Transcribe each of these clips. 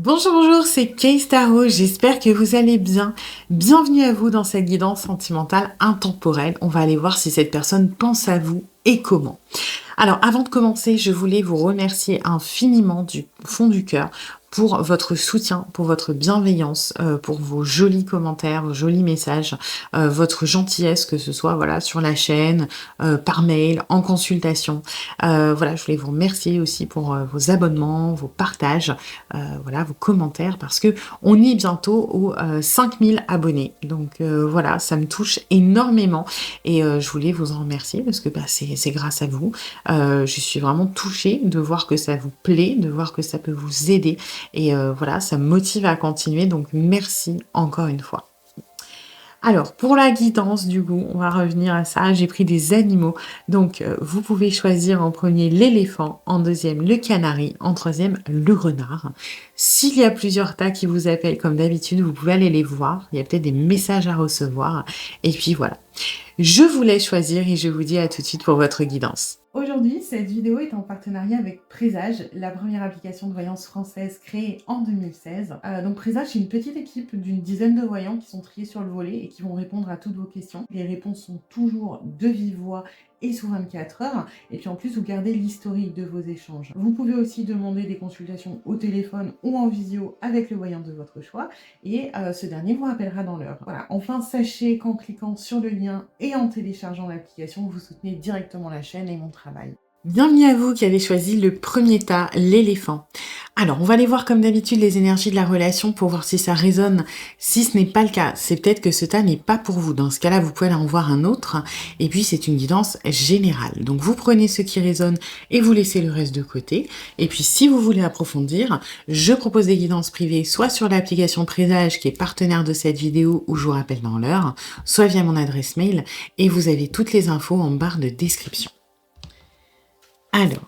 Bonjour, bonjour, c'est Kay Tarot, j'espère que vous allez bien. Bienvenue à vous dans cette guidance sentimentale intemporelle. On va aller voir si cette personne pense à vous et comment. Alors, avant de commencer, je voulais vous remercier infiniment du fond du cœur pour votre soutien, pour votre bienveillance, pour vos jolis commentaires, vos jolis messages, votre gentillesse, que ce soit voilà sur la chaîne, par mail, en consultation. Voilà, je voulais vous remercier aussi pour vos abonnements, vos partages, voilà, vos commentaires, parce que on est bientôt aux 5000 abonnés. Donc voilà, ça me touche énormément et je voulais vous en remercier parce que c'est grâce à vous. Je suis vraiment touchée de voir que ça vous plaît, de voir que ça peut vous aider. Et voilà, ça me motive à continuer. Donc, merci encore une fois. Alors, pour la guidance, du coup, on va revenir à ça. J'ai pris des animaux. Donc, vous pouvez choisir en premier l'éléphant, en deuxième le canari, en troisième le renard. S'il y a plusieurs tas qui vous appellent, comme d'habitude, vous pouvez aller les voir. Il y a peut-être des messages à recevoir. Et puis voilà. Je vous laisse choisir et je vous dis à tout de suite pour votre guidance. Aujourd'hui, cette vidéo est en partenariat avec Présage, la première application de voyance française créée en 2016. Donc Présage, c'est une petite équipe d'une dizaine de voyants qui sont triés sur le volet et qui vont répondre à toutes vos questions. Les réponses sont toujours de vive voix et sous 24 heures. Et puis en plus, vous gardez l'historique de vos échanges. Vous pouvez aussi demander des consultations au téléphone ou en visio avec le voyant de votre choix. Et ce dernier vous rappellera dans l'heure. Voilà. Enfin, sachez qu'en cliquant sur le lien et en téléchargeant l'application, vous soutenez directement la chaîne et mon travail. Bienvenue à vous qui avez choisi le premier tas, l'éléphant. Alors, on va aller voir comme d'habitude les énergies de la relation pour voir si ça résonne. Si ce n'est pas le cas, c'est peut-être que ce tas n'est pas pour vous. Dans ce cas-là, vous pouvez aller en voir un autre. Et puis, c'est une guidance générale. Donc, vous prenez ce qui résonne et vous laissez le reste de côté. Et puis, si vous voulez approfondir, je propose des guidances privées, soit sur l'application Présage qui est partenaire de cette vidéo où je vous rappelle dans l'heure, soit via mon adresse mail. Et vous avez toutes les infos en barre de description. Alors,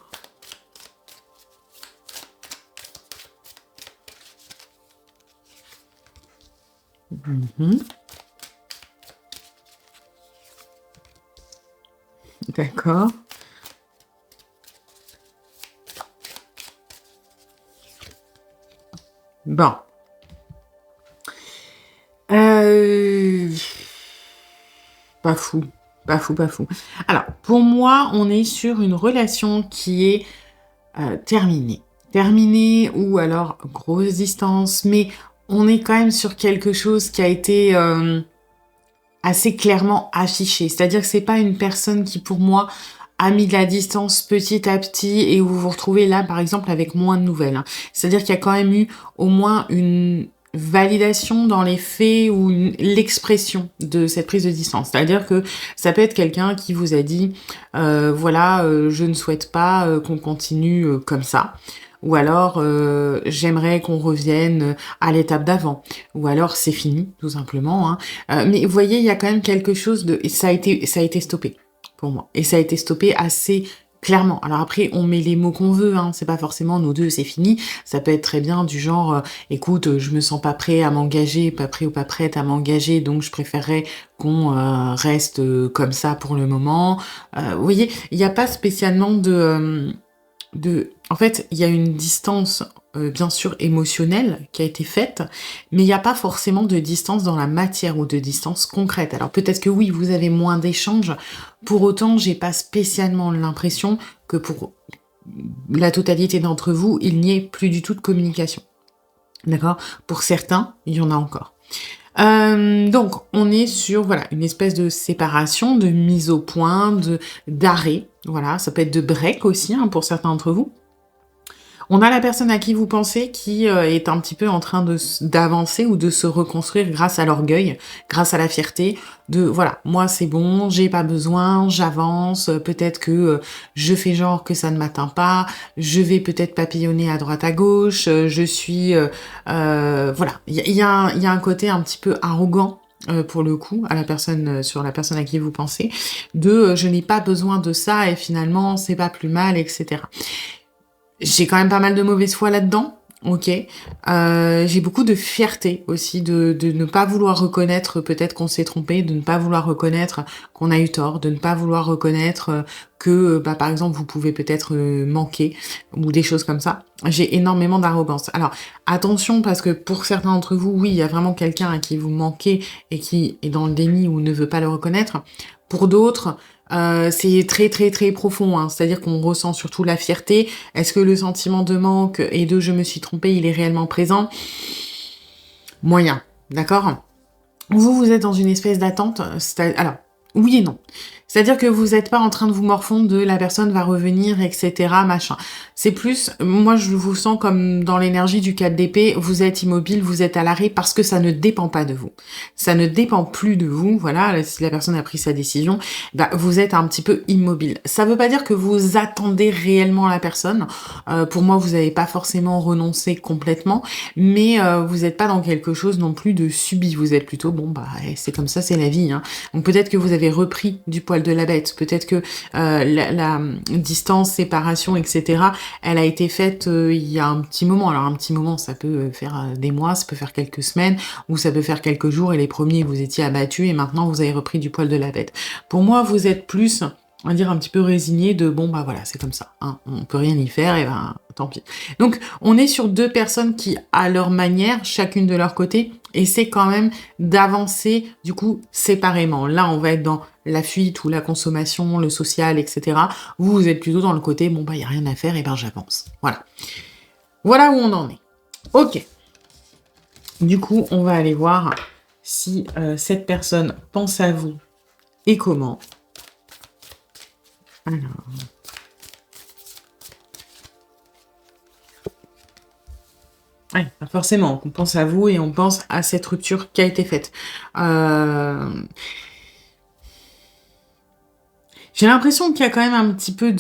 D'accord. Bon. Pas fou. Pas fou, pas fou. Alors, pour moi, on est sur une relation qui est terminée. Terminée ou alors grosse distance, mais on est quand même sur quelque chose qui a été assez clairement affiché. C'est-à-dire que c'est pas une personne qui, pour moi, a mis de la distance petit à petit et où vous vous retrouvez là, par exemple, avec moins de nouvelles. Hein. C'est-à-dire qu'il y a quand même eu au moins une validation dans les faits ou l'expression de cette prise de distance. C'est-à-dire que ça peut être quelqu'un qui vous a dit voilà, je ne souhaite pas qu'on continue comme ça. Ou alors, j'aimerais qu'on revienne à l'étape d'avant. Ou alors, c'est fini, tout simplement. Hein. Mais vous voyez, il y a quand même quelque chose de... Et ça a été stoppé, pour moi. Et ça a été stoppé assez clairement. Alors après, on met les mots qu'on veut. Hein. C'est pas forcément nous deux, c'est fini. Ça peut être très bien du genre, écoute, je me sens pas prêt à m'engager, pas prêt ou pas prête à m'engager, donc je préférerais qu'on reste comme ça pour le moment. Vous voyez, il n'y a pas spécialement en fait, il y a une distance, bien sûr, émotionnelle qui a été faite, mais il n'y a pas forcément de distance dans la matière ou de distance concrète. Alors peut-être que oui, vous avez moins d'échanges. Pour autant, j'ai pas spécialement l'impression que pour la totalité d'entre vous, il n'y ait plus du tout de communication. D'accord ? Pour certains, il y en a encore. Donc, on est sur voilà une espèce de séparation, de mise au point, d'arrêt. Voilà, ça peut être de break aussi hein, pour certains d'entre vous. On a la personne à qui vous pensez qui est un petit peu en train d'avancer ou de se reconstruire grâce à l'orgueil, grâce à la fierté, de voilà, moi c'est bon, j'ai pas besoin, j'avance, peut-être que je fais genre que ça ne m'atteint pas, je vais peut-être papillonner à droite à gauche, je suis... voilà, il y a un côté un petit peu arrogant pour le coup, à la personne, sur la personne à qui vous pensez, de je n'ai pas besoin de ça et finalement c'est pas plus mal, etc. J'ai quand même pas mal de mauvaise foi là-dedans. OK. J'ai beaucoup de fierté aussi de ne pas vouloir reconnaître peut-être qu'on s'est trompé, de ne pas vouloir reconnaître qu'on a eu tort, de ne pas vouloir reconnaître, que, bah, par exemple, vous pouvez peut-être, manquer ou des choses comme ça. J'ai énormément d'arrogance. Alors attention parce que pour certains d'entre vous, oui, il y a vraiment quelqu'un à qui vous manquez et qui est dans le déni ou ne veut pas le reconnaître. Pour d'autres, c'est très, très, très profond, hein. C'est-à-dire qu'on ressent surtout la fierté. Est-ce que le sentiment de manque et de «je me suis trompé», il est réellement présent? Moyen, d'accord? Vous êtes dans une espèce d'attente, alors, oui et non. C'est-à-dire que vous êtes pas en train de vous morfondre de «la personne va revenir» et cetera, machin. C'est plus, moi je vous sens comme dans l'énergie du 4 d'épée, vous êtes immobile, vous êtes à l'arrêt parce que ça ne dépend pas de vous. Ça ne dépend plus de vous, voilà, si la personne a pris sa décision, bah, vous êtes un petit peu immobile. Ça veut pas dire que vous attendez réellement la personne. Pour moi, vous avez pas forcément renoncé complètement, mais vous êtes pas dans quelque chose non plus de subi. Vous êtes plutôt, bon, bah, c'est comme ça, c'est la vie, hein. Donc peut-être que vous avez repris du poil de la bête, peut-être que la distance, séparation, etc., elle a été faite il y a un petit moment. Alors un petit moment, ça peut faire des mois, ça peut faire quelques semaines, ou ça peut faire quelques jours, et les premiers, vous étiez abattus, et maintenant, vous avez repris du poil de la bête. Pour moi, vous êtes plus, on va dire, un petit peu résigné de, bon, bah voilà, c'est comme ça, hein, on peut rien y faire, et ben, tant pis. Donc, on est sur deux personnes qui, à leur manière, chacune de leur côté, essaient quand même d'avancer, du coup, séparément. Là, on va être dans la fuite ou la consommation, le social, etc. Vous, vous êtes plutôt dans le côté, bon, bah, il n'y a rien à faire, et ben, j'avance. Voilà. Voilà où on en est. Ok. Du coup, on va aller voir si cette personne pense à vous et comment. Alors. Ouais, forcément, on pense à vous et on pense à cette rupture qui a été faite. J'ai l'impression qu'il y a quand même un petit peu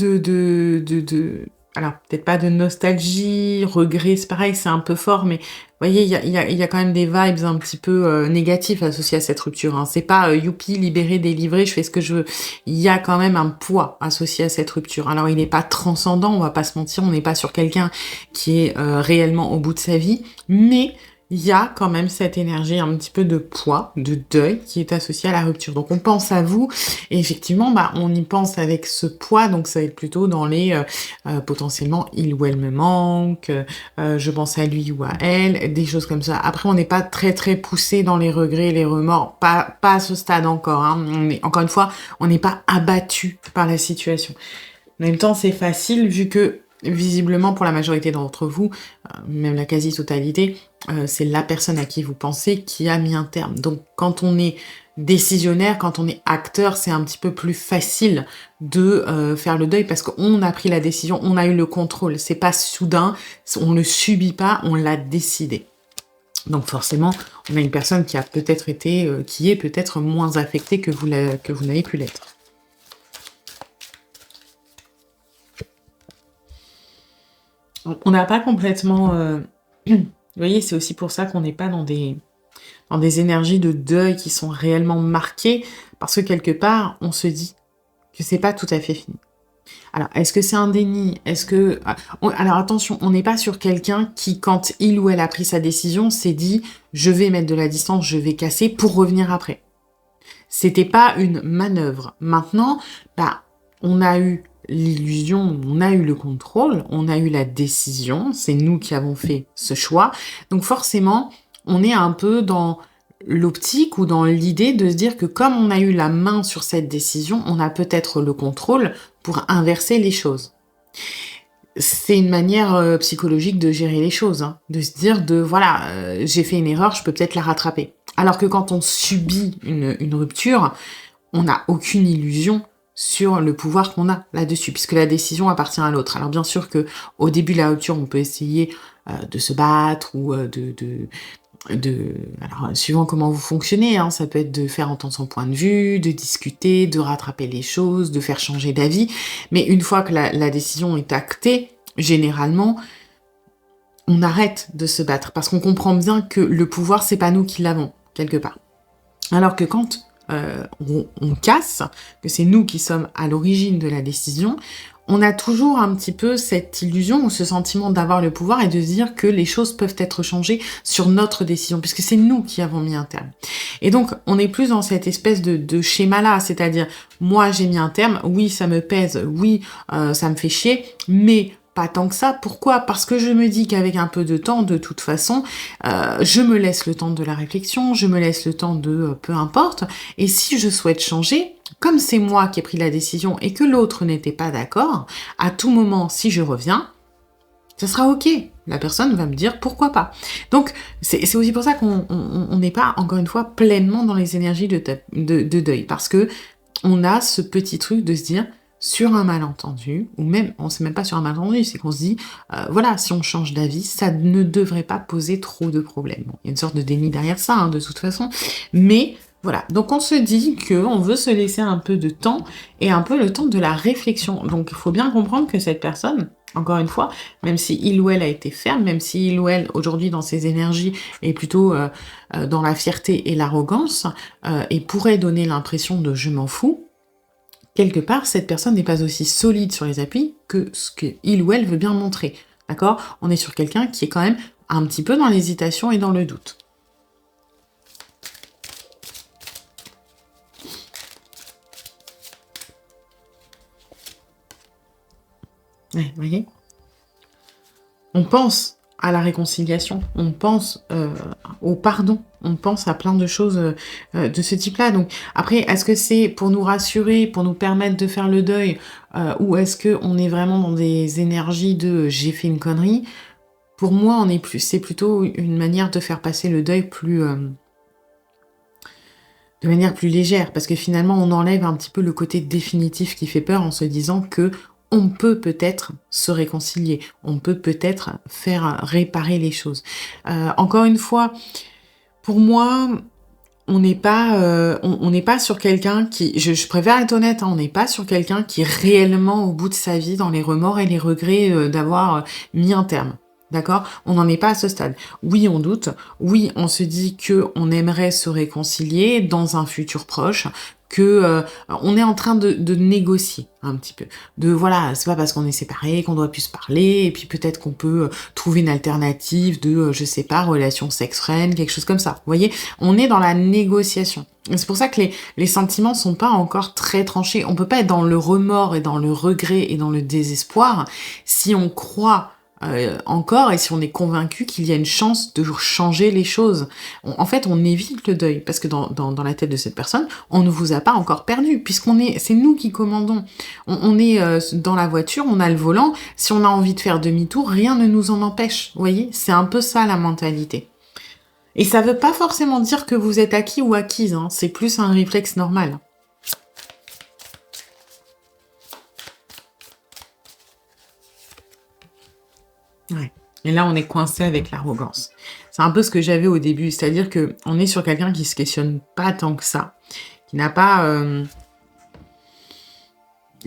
alors peut-être pas de nostalgie, regret, c'est pareil, c'est un peu fort, mais vous voyez, il y a quand même des vibes un petit peu négatives associées à cette rupture, hein. C'est pas youpi, libéré, délivré, je fais ce que je veux. Il y a quand même un poids associé à cette rupture. Alors il n'est pas transcendant, on va pas se mentir, on n'est pas sur quelqu'un qui est réellement au bout de sa vie, mais il y a quand même cette énergie, un petit peu de poids, de deuil qui est associée à la rupture. Donc on pense à vous, et effectivement, bah, on y pense avec ce poids, donc ça va être plutôt dans les potentiellement il ou elle me manque, je pense à lui ou à elle, des choses comme ça. Après, on n'est pas très très poussé dans les regrets, les remords, pas à ce stade encore, hein. Encore une fois, on n'est pas abattu par la situation. En même temps, c'est facile vu que visiblement, pour la majorité d'entre vous, même la quasi-totalité, c'est la personne à qui vous pensez qui a mis un terme. Donc, quand on est décisionnaire, quand on est acteur, c'est un petit peu plus facile de faire le deuil parce qu'on a pris la décision, on a eu le contrôle. C'est pas soudain, on ne subit pas, on l'a décidé. Donc forcément, on a une personne qui a peut-être été, qui est peut-être moins affectée que vous n'avez pu l'être. On n'a pas complètement... Vous voyez, c'est aussi pour ça qu'on n'est pas dans des énergies de deuil qui sont réellement marquées, parce que quelque part, on se dit que c'est pas tout à fait fini. Alors, est-ce que c'est un déni? Est-ce que... Alors attention, on n'est pas sur quelqu'un qui, quand il ou elle a pris sa décision, s'est dit « je vais mettre de la distance, je vais casser pour revenir après ». C'était pas une manœuvre. Maintenant, bah, on a eu l'illusion, on a eu le contrôle, on a eu la décision, c'est nous qui avons fait ce choix. Donc forcément, on est un peu dans l'optique ou dans l'idée de se dire que comme on a eu la main sur cette décision, on a peut-être le contrôle pour inverser les choses. C'est une manière psychologique de gérer les choses, hein, de se dire voilà, j'ai fait une erreur, je peux peut-être la rattraper. Alors que quand on subit une rupture, on n'a aucune illusion sur le pouvoir qu'on a là-dessus, puisque la décision appartient à l'autre. Alors bien sûr que au début de la rupture, on peut essayer de se battre ou alors suivant comment vous fonctionnez, hein, ça peut être de faire entendre son point de vue, de discuter, de rattraper les choses, de faire changer d'avis. Mais une fois que la décision est actée, généralement, on arrête de se battre parce qu'on comprend bien que le pouvoir, c'est pas nous qui l'avons quelque part. Alors que quand on casse, que c'est nous qui sommes à l'origine de la décision, on a toujours un petit peu cette illusion ou ce sentiment d'avoir le pouvoir et de se dire que les choses peuvent être changées sur notre décision, puisque c'est nous qui avons mis un terme. Et donc, on est plus dans cette espèce de schéma-là, c'est-à-dire, moi, j'ai mis un terme, oui, ça me pèse, oui, ça me fait chier, mais pas tant que ça. Pourquoi? Parce que je me dis qu'avec un peu de temps, de toute façon, je me laisse le temps de la réflexion, je me laisse le temps de peu importe, et si je souhaite changer, comme c'est moi qui ai pris la décision et que l'autre n'était pas d'accord, à tout moment, si je reviens, ça sera OK. La personne va me dire pourquoi pas. Donc, c'est aussi pour ça qu'on n'est pas, encore une fois, pleinement dans les énergies de deuil. Parce que on a ce petit truc de se dire, sur un malentendu, ou même, on sait même pas sur un malentendu, c'est qu'on se dit, voilà, si on change d'avis, ça ne devrait pas poser trop de problèmes. Bon, il y a une sorte de déni derrière ça, hein, de toute façon. Mais voilà, donc on se dit qu'on veut se laisser un peu de temps et un peu le temps de la réflexion. Donc il faut bien comprendre que cette personne, encore une fois, même si il ou elle a été ferme, même si il ou elle, aujourd'hui, dans ses énergies, est plutôt dans la fierté et l'arrogance, et pourrait donner l'impression de «je m'en fous», quelque part, cette personne n'est pas aussi solide sur les appuis que ce qu'il ou elle veut bien montrer. D'accord? On est sur quelqu'un qui est quand même un petit peu dans l'hésitation et dans le doute. Ouais, vous voyez? On pense à la réconciliation, on pense au pardon, on pense à plein de choses de ce type-là. Donc après, est-ce que c'est pour nous rassurer, pour nous permettre de faire le deuil, ou est-ce que on est vraiment dans des énergies de j'ai fait une connerie? Pour moi, c'est plutôt une manière de faire passer le deuil plus de manière plus légère, parce que finalement, on enlève un petit peu le côté définitif qui fait peur en se disant que on peut peut-être se réconcilier, on peut peut-être faire réparer les choses. Encore une fois, pour moi, on n'est pas, on n'est pas sur quelqu'un qui, je préfère être honnête, hein, on n'est pas sur quelqu'un qui est réellement au bout de sa vie dans les remords et les regrets d'avoir mis un terme. D'accord? On n'en est pas à ce stade. Oui, on doute. Oui, on se dit que on aimerait se réconcilier dans un futur proche, que on est en train de négocier un petit peu. De voilà, c'est pas parce qu'on est séparés qu'on doit plus se parler, et puis peut-être qu'on peut trouver une alternative de, je sais pas, relation sex-friend, quelque chose comme ça. Vous voyez? On est dans la négociation. C'est pour ça que les sentiments sont pas encore très tranchés. On peut pas être dans le remords et dans le regret et dans le désespoir si on croit encore, et si on est convaincu qu'il y a une chance de changer les choses. En fait, on évite le deuil, parce que dans la tête de cette personne, on ne vous a pas encore perdu, c'est nous qui commandons. On est dans la voiture, on a le volant, si on a envie de faire demi-tour, rien ne nous en empêche, vous voyez? C'est un peu ça la mentalité. Et ça veut pas forcément dire que vous êtes acquis ou acquise, hein, c'est plus un réflexe normal. Ouais. Et là, on est coincé avec l'arrogance. C'est un peu ce que j'avais au début, c'est-à-dire que on est sur quelqu'un qui se questionne pas tant que ça, qui n'a pas,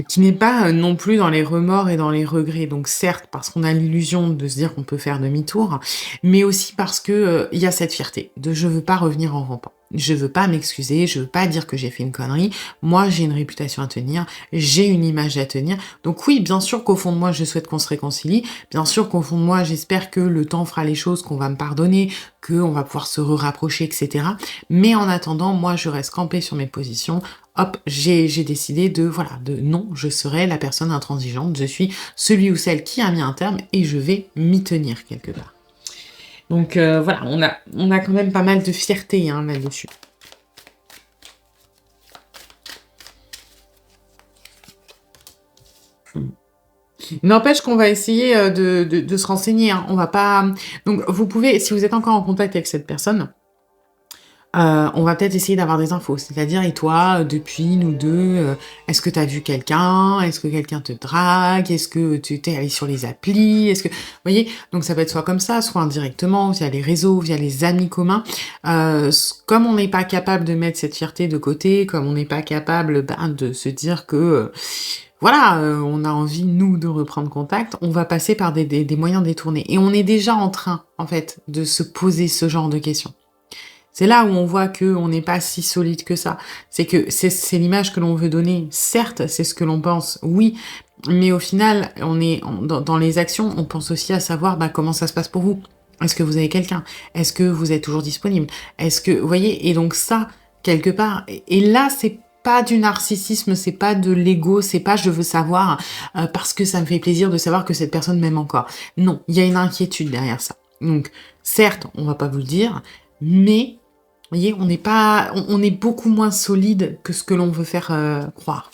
qui n'est pas non plus dans les remords et dans les regrets. Donc certes, parce qu'on a l'illusion de se dire qu'on peut faire demi-tour, mais aussi parce que il y a cette fierté de je veux pas revenir en rampant. Je veux pas m'excuser, je veux pas dire que j'ai fait une connerie. Moi, j'ai une réputation à tenir, j'ai une image à tenir. Donc oui, bien sûr qu'au fond de moi, je souhaite qu'on se réconcilie. Bien sûr qu'au fond de moi, j'espère que le temps fera les choses, qu'on va me pardonner, qu'on va pouvoir se rapprocher, etc. Mais en attendant, moi, je reste campée sur mes positions. Hop, j'ai décidé non, je serai la personne intransigeante, je suis celui ou celle qui a mis un terme et je vais m'y tenir quelque part. Donc voilà, on a quand même pas mal de fierté hein, là-dessus. N'empêche qu'on va essayer de se renseigner. Hein. On va pas. Donc vous pouvez, si vous êtes encore en contact avec cette personne, on va peut-être essayer d'avoir des infos. C'est-à-dire, et toi, depuis nous deux, est-ce que tu as vu quelqu'un? Est-ce que quelqu'un te drague? Est-ce que tu t'es allé sur les applis? Est-ce que, vous voyez? Donc ça peut être soit comme ça, soit indirectement, via les réseaux, via les amis communs. Comme on n'est pas capable de mettre cette fierté de côté, comme on n'est pas capable de se dire que voilà, on a envie, nous, de reprendre contact, on va passer par des moyens détournés. Et on est déjà en train, en fait, de se poser ce genre de questions. C'est là où on voit qu'on n'est pas si solide que ça. C'est que c'est l'image que l'on veut donner. Certes, c'est ce que l'on pense, oui, Mais au final, dans les actions, on pense aussi à savoir comment ça se passe pour vous. Est-ce que vous avez quelqu'un? Est-ce que vous êtes toujours disponible? Est-ce que, vous voyez? Et donc ça, quelque part, et là, c'est pas du narcissisme, c'est pas de l'ego, c'est pas je veux savoir parce que ça me fait plaisir de savoir que cette personne m'aime encore. Non, il y a une inquiétude derrière ça. Donc, certes, on va pas vous le dire, mais, vous voyez, on est beaucoup moins solide que ce que l'on veut faire croire.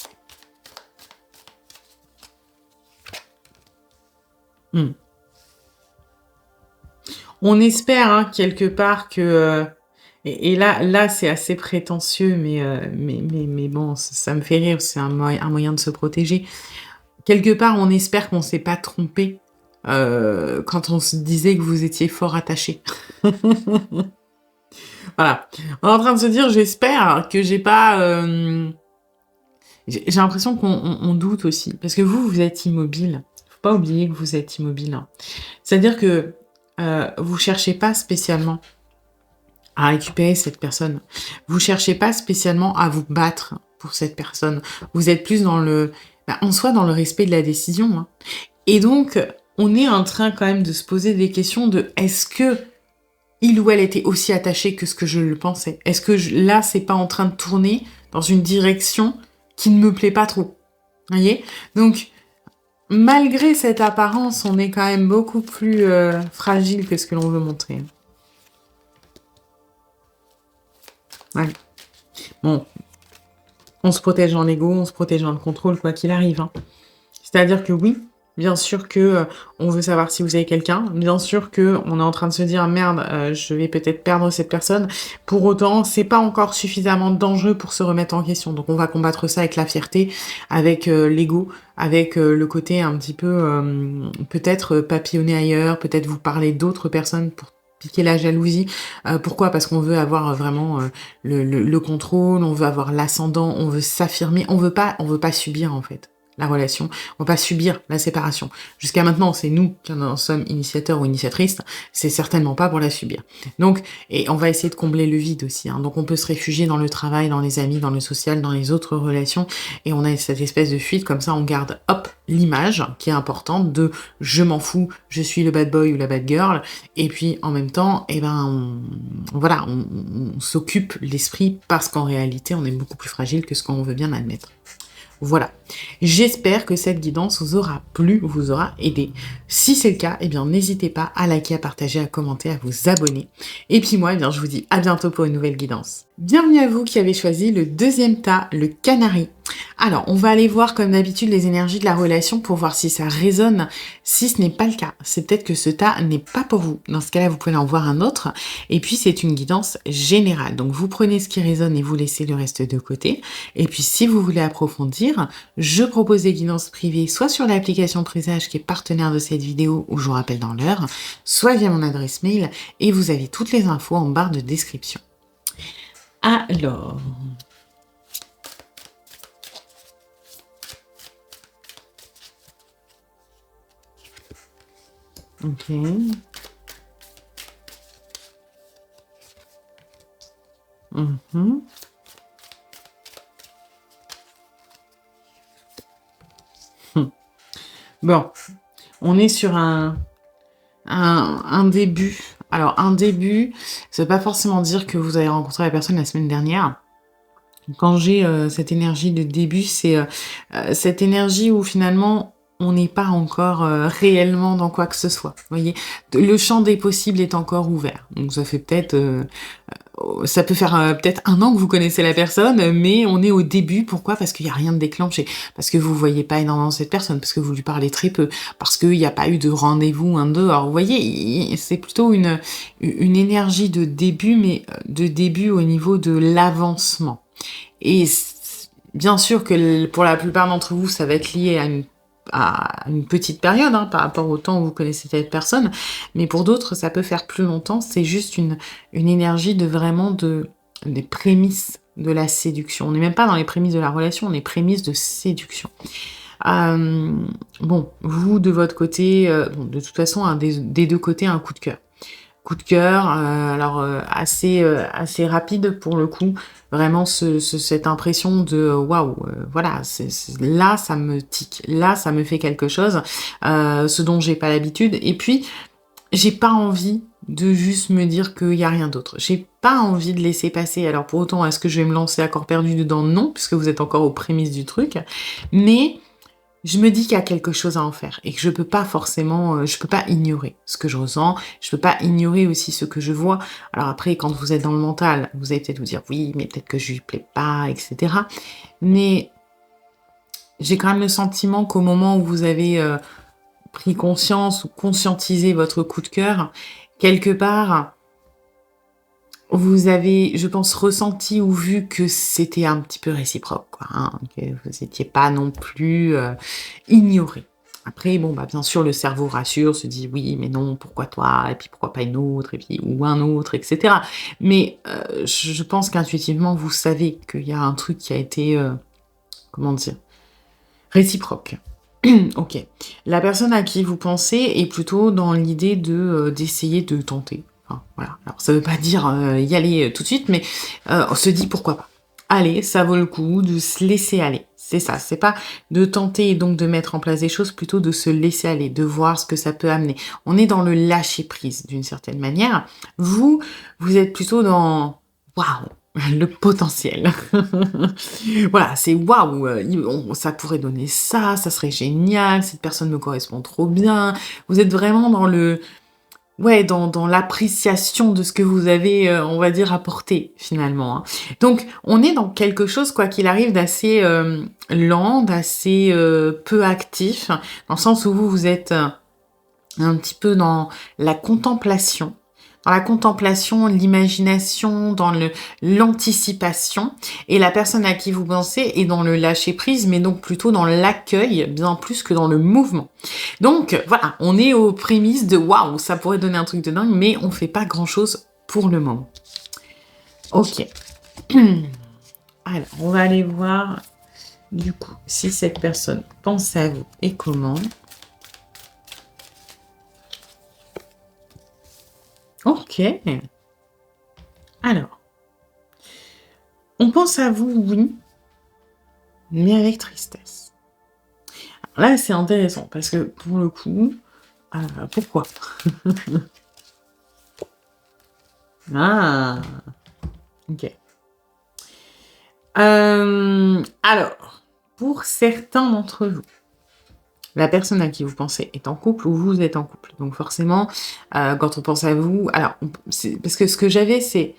Hmm. On espère quelque part que et là c'est assez prétentieux, mais bon, ça me fait rire, c'est un moyen de se protéger. Quelque part, on espère qu'on s'est pas trompé quand on se disait que vous étiez fort attaché. Voilà. On est en train de se dire, j'espère que j'ai pas. J'ai l'impression qu'on doute aussi, parce que vous êtes immobile. Faut pas oublier que vous êtes immobile, hein. C'est-à-dire que vous cherchez pas spécialement à récupérer cette personne. Vous cherchez pas spécialement à vous battre pour cette personne. Vous êtes plus en soi, dans le respect de la décision, hein. Et donc, on est en train quand même de se poser des questions de est-ce que il ou elle était aussi attaché que ce que je le pensais? Est-ce que là, c'est pas en train de tourner dans une direction qui ne me plaît pas trop? Vous voyez? Donc, malgré cette apparence, on est quand même beaucoup plus fragile que ce que l'on veut montrer. Ouais. Bon, on se protège dans l'ego, on se protège dans le contrôle, quoi qu'il arrive, hein. C'est-à-dire que oui, bien sûr que on veut savoir si vous avez quelqu'un, bien sûr que on est en train de se dire merde, je vais peut-être perdre cette personne. Pour autant, c'est pas encore suffisamment dangereux pour se remettre en question. Donc on va combattre ça avec la fierté, avec l'ego, avec le côté un petit peu peut-être papillonner ailleurs, peut-être vous parler d'autres personnes pour piquer la jalousie. Pourquoi? Parce qu'on veut avoir vraiment le contrôle, on veut avoir l'ascendant, on veut s'affirmer, on veut pas subir en fait la relation, on va pas subir la séparation. Jusqu'à maintenant, c'est nous qui en sommes initiateurs ou initiatrices, c'est certainement pas pour la subir. Donc, et on va essayer de combler le vide aussi, hein. Donc on peut se réfugier dans le travail, dans les amis, dans le social, dans les autres relations, et on a cette espèce de fuite, comme ça on garde, hop, l'image qui est importante de je m'en fous, je suis le bad boy ou la bad girl, et puis en même temps, on s'occupe l'esprit parce qu'en réalité, on est beaucoup plus fragile que ce qu'on veut bien admettre. Voilà. J'espère que cette guidance vous aura plu, vous aura aidé. Si c'est le cas, n'hésitez pas à liker, à partager, à commenter, à vous abonner. Et puis moi, je vous dis à bientôt pour une nouvelle guidance. Bienvenue à vous qui avez choisi le deuxième tas, le canari. Alors, on va aller voir comme d'habitude les énergies de la relation pour voir si ça résonne. Si ce n'est pas le cas, c'est peut-être que ce tas n'est pas pour vous. Dans ce cas-là, vous pouvez en voir un autre. Et puis, c'est une guidance générale. Donc, vous prenez ce qui résonne et vous laissez le reste de côté. Et puis, si vous voulez approfondir, je propose des guidances privées, soit sur l'application Présage qui est partenaire de cette vidéo, où je vous rappelle dans l'heure, soit via mon adresse mail. Et vous avez toutes les infos en barre de description. Alors... Ok. Bon, on est sur un début. Alors, un début, ça veut pas forcément dire que vous avez rencontré la personne la semaine dernière. Quand j'ai cette énergie de début, c'est cette énergie où finalement on n'est pas encore réellement dans quoi que ce soit. Vous voyez, le champ des possibles est encore ouvert. Donc ça fait peut-être, ça peut faire peut-être 1 an que vous connaissez la personne, mais on est au début. Pourquoi? Parce qu'il n'y a rien de déclenché, parce que vous voyez pas énormément cette personne, parce que vous lui parlez très peu, parce qu'il n'y a pas eu de rendez-vous un dehors. Vous voyez, c'est plutôt une énergie de début, mais de début au niveau de l'avancement. Et bien sûr que pour la plupart d'entre vous, ça va être lié à une petite période par rapport au temps où vous connaissez cette personne, mais pour d'autres, ça peut faire plus longtemps. C'est juste une énergie de vraiment des prémices de la séduction. On n'est même pas dans les prémices de la relation, on est prémices de séduction. Bon, vous, de votre côté, de toute façon, des deux côtés, un coup de cœur. coup de cœur, alors, assez rapide pour le coup. Vraiment cette impression de, waouh, voilà, c'est là, ça me tique, là, ça me fait quelque chose, ce dont j'ai pas l'habitude et puis j'ai pas envie de juste me dire qu'il y a rien d'autre. J'ai pas envie de laisser passer. Alors pour autant, est-ce que je vais me lancer à corps perdu dedans? Non, puisque vous êtes encore aux prémices du truc. Mais je me dis qu'il y a quelque chose à en faire et que je peux pas forcément, je peux pas ignorer ce que je ressens. Je peux pas ignorer aussi ce que je vois. Alors après, quand vous êtes dans le mental, vous allez peut-être vous dire oui, mais peut-être que je lui plais pas, etc. Mais j'ai quand même le sentiment qu'au moment où vous avez pris conscience ou conscientisé votre coup de cœur, quelque part, vous avez, je pense, ressenti ou vu que c'était un petit peu réciproque, quoi, hein, que vous n'étiez pas non plus ignoré. Après, bon, bah, bien sûr, le cerveau rassure, se dit oui, mais non, pourquoi toi, et puis pourquoi pas une autre, et puis ou un autre, etc. Mais je pense qu'intuitivement, vous savez qu'il y a un truc qui a été, comment dire, réciproque. OK. La personne à qui vous pensez est plutôt dans l'idée de, d'essayer de tenter. Enfin, voilà. Alors ça veut pas dire, y aller, tout de suite, mais, on se dit: «Pourquoi pas?» Allez, ça vaut le coup de se laisser aller. C'est ça, c'est pas de tenter et donc de mettre en place des choses, plutôt de se laisser aller, de voir ce que ça peut amener. On est dans le lâcher prise d'une certaine manière. Vous, vous êtes plutôt dans: «Waouh! Le potentiel». Voilà, c'est waouh, ça pourrait donner ça, ça serait génial, cette personne me correspond trop bien. Vous êtes vraiment dans le ouais, dans l'appréciation de ce que vous avez, on va dire apporté finalement, hein. Donc on est dans quelque chose, quoi qu'il arrive, d'assez, lent, d'assez, peu actif, dans le sens où vous êtes, un petit peu dans la contemplation. Dans la contemplation, l'imagination, dans l'anticipation, et la personne à qui vous pensez est dans le lâcher prise, mais donc plutôt dans l'accueil, bien plus que dans le mouvement. Donc voilà, on est aux prémices de waouh, ça pourrait donner un truc de dingue, mais on fait pas grand chose pour le moment. Ok. Alors, on va aller voir du coup si cette personne pense à vous et comment. Ok. Alors, on pense à vous, oui, mais avec tristesse. Alors là, c'est intéressant parce que pour le coup, pourquoi? Ah, ok. Alors, pour certains d'entre vous, la personne à qui vous pensez est en couple ou vous êtes en couple. Donc forcément, quand on pense à vous, alors, c'est parce que ce que j'avais, c'est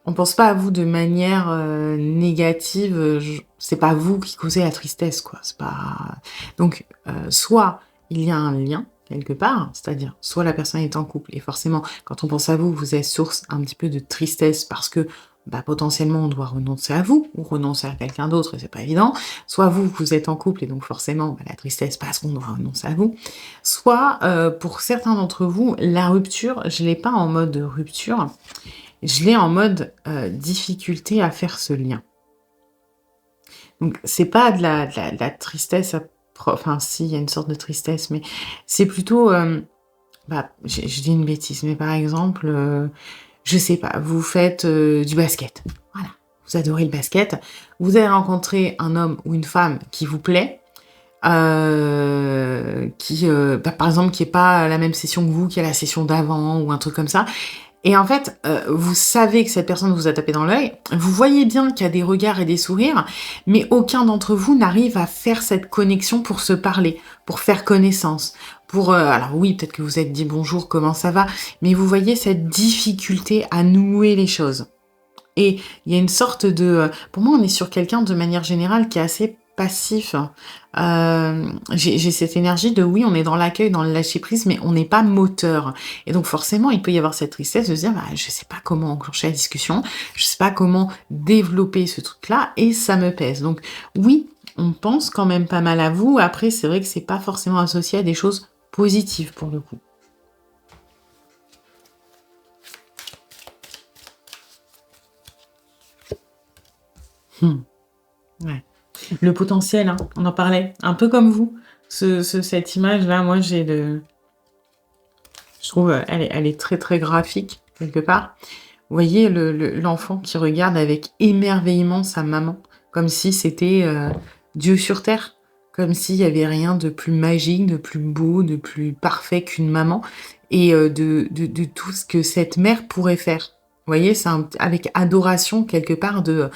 on pense pas à vous de manière, négative, c'est pas vous qui causez la tristesse, quoi. C'est pas donc soit il y a un lien quelque part, c'est-à-dire soit la personne est en couple et forcément quand on pense à vous, vous êtes source un petit peu de tristesse parce que, bah, potentiellement on doit renoncer à vous ou renoncer à quelqu'un d'autre et c'est pas évident. Soit vous, vous êtes en couple et donc forcément, bah, la tristesse parce qu'on doit renoncer à vous. Soit, pour certains d'entre vous, la rupture, je l'ai pas en mode rupture, je l'ai en mode, difficulté à faire ce lien. Donc c'est pas de la tristesse à pro enfin si, il y a une sorte de tristesse, mais c'est plutôt, bah, je dis une bêtise, mais par exemple, je sais pas, vous faites, du basket. Voilà, vous adorez le basket. Vous avez rencontré un homme ou une femme qui vous plaît, qui, bah, par exemple, qui est pas à la même session que vous, qui est à la session d'avant ou un truc comme ça. Et en fait, vous savez que cette personne vous a tapé dans l'œil, vous voyez bien qu'il y a des regards et des sourires, mais aucun d'entre vous n'arrive à faire cette connexion pour se parler, pour faire connaissance, pour, alors oui, peut-être que vous êtes dit: «Bonjour, comment ça va?» mais vous voyez cette difficulté à nouer les choses. Et il y a une sorte de, pour moi, on est sur quelqu'un de manière générale qui est assez passif. J'ai cette énergie de oui, on est dans l'accueil, dans le lâcher prise, mais on n'est pas moteur. Et donc forcément, il peut y avoir cette tristesse de se dire: «Bah, je sais pas comment enclencher la discussion, je sais pas comment développer ce truc-là et ça me pèse». Donc oui, on pense quand même pas mal à vous. Après, c'est vrai que c'est pas forcément associé à des choses positives pour le coup. Mmh. Ouais. Le potentiel, hein, on en parlait, un peu comme vous. Cette image-là, moi, Je trouve, elle est très, très graphique, quelque part. Vous voyez l'enfant qui regarde avec émerveillement sa maman, comme si c'était, Dieu sur terre, comme s'il y avait rien de plus magique, de plus beau, de plus parfait qu'une maman et de tout ce que cette mère pourrait faire. Vous voyez? C'est avec adoration quelque part de,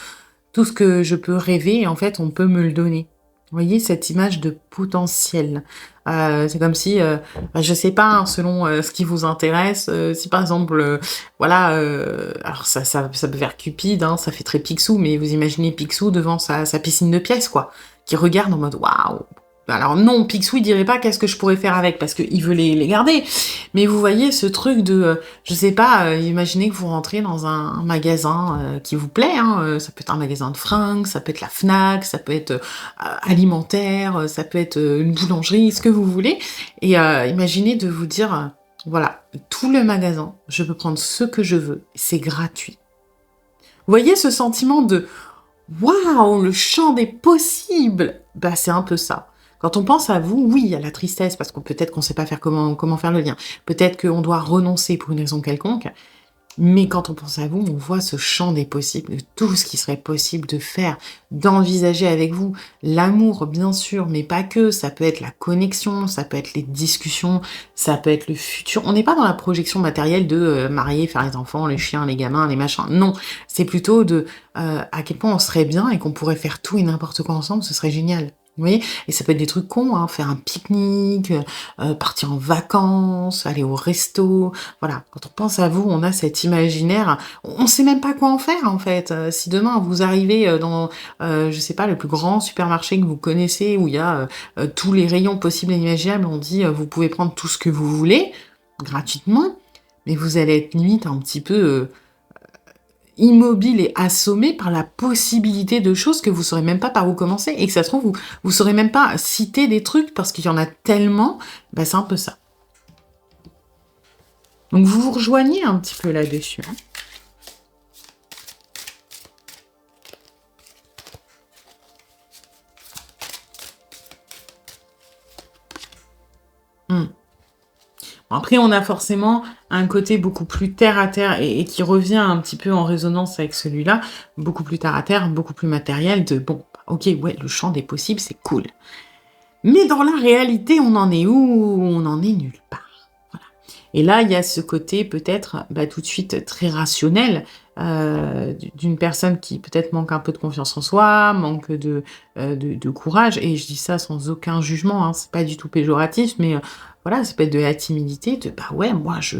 tout ce que je peux rêver, en fait, on peut me le donner. Vous voyez cette image de potentiel? C'est comme si, bah, je sais pas, hein, selon, ce qui vous intéresse, si par exemple, voilà, alors ça peut faire Cupide, hein, ça fait très Picsou, mais vous imaginez Picsou devant sa piscine de pièces, quoi, qui regarde en mode: «Waouh!» Alors non, Picsou, il dirait pas: «Qu'est-ce que je pourrais faire avec?» parce qu'il veut les garder. Mais vous voyez ce truc de, je sais pas, imaginez que vous rentrez dans un magasin, qui vous plaît, hein, ça peut être un magasin de fringues, ça peut être la Fnac, ça peut être, alimentaire, ça peut être, une boulangerie, ce que vous voulez et imaginez de vous dire, «Voilà, tout le magasin, je peux prendre ce que je veux, c'est gratuit». Vous voyez ce sentiment de: «Waouh, le champ des possibles!» Bah, c'est un peu ça. Quand on pense à vous, oui, il y a la tristesse parce qu'on peut-être qu'on sait pas faire comment faire le lien. Peut-être qu'on doit renoncer pour une raison quelconque, mais quand on pense à vous, on voit ce champ des possibles, de tout ce qui serait possible de faire, d'envisager avec vous. L'amour, bien sûr, mais pas que. Ça peut être la connexion, ça peut être les discussions, ça peut être le futur. On n'est pas dans la projection matérielle de marier, faire les enfants, les chiens, les gamins, les machins. Non, c'est plutôt de à quel point on serait bien et qu'on pourrait faire tout et n'importe quoi ensemble, ce serait génial. Vous voyez? Et ça peut être des trucs cons, hein, faire un pique-nique, partir en vacances, aller au resto. Voilà, quand on pense à vous, on a cet imaginaire, on sait même pas quoi en faire, en fait. Si demain vous arrivez, dans, je sais pas, le plus grand supermarché que vous connaissez où il y a, tous les rayons possibles et imaginables, on dit, vous pouvez prendre tout ce que vous voulez, gratuitement, mais vous allez être limite un petit peu, immobile et assommé par la possibilité de choses que vous saurez même pas par où commencer et que ça se trouve, vous saurez même pas citer des trucs parce qu'il y en a tellement, bah, c'est un peu ça. Donc vous vous rejoignez un petit peu là-dessus, hein. Mmh. Bon, après, on a forcément un côté beaucoup plus terre à terre et qui revient un petit peu en résonance avec celui-là, beaucoup plus terre à terre, beaucoup plus matériel de bon, bah, OK, ouais, le champ des possibles, c'est cool. Mais dans la réalité, on en est où? On en est nulle part. Voilà. Et là, il y a ce côté peut-être, bah, tout de suite très rationnel, d'une personne qui peut-être manque un peu de confiance en soi, manque de courage et je dis ça sans aucun jugement, hein, c'est pas du tout péjoratif, mais voilà, ça peut être de la timidité, de: «Bah, ouais, moi je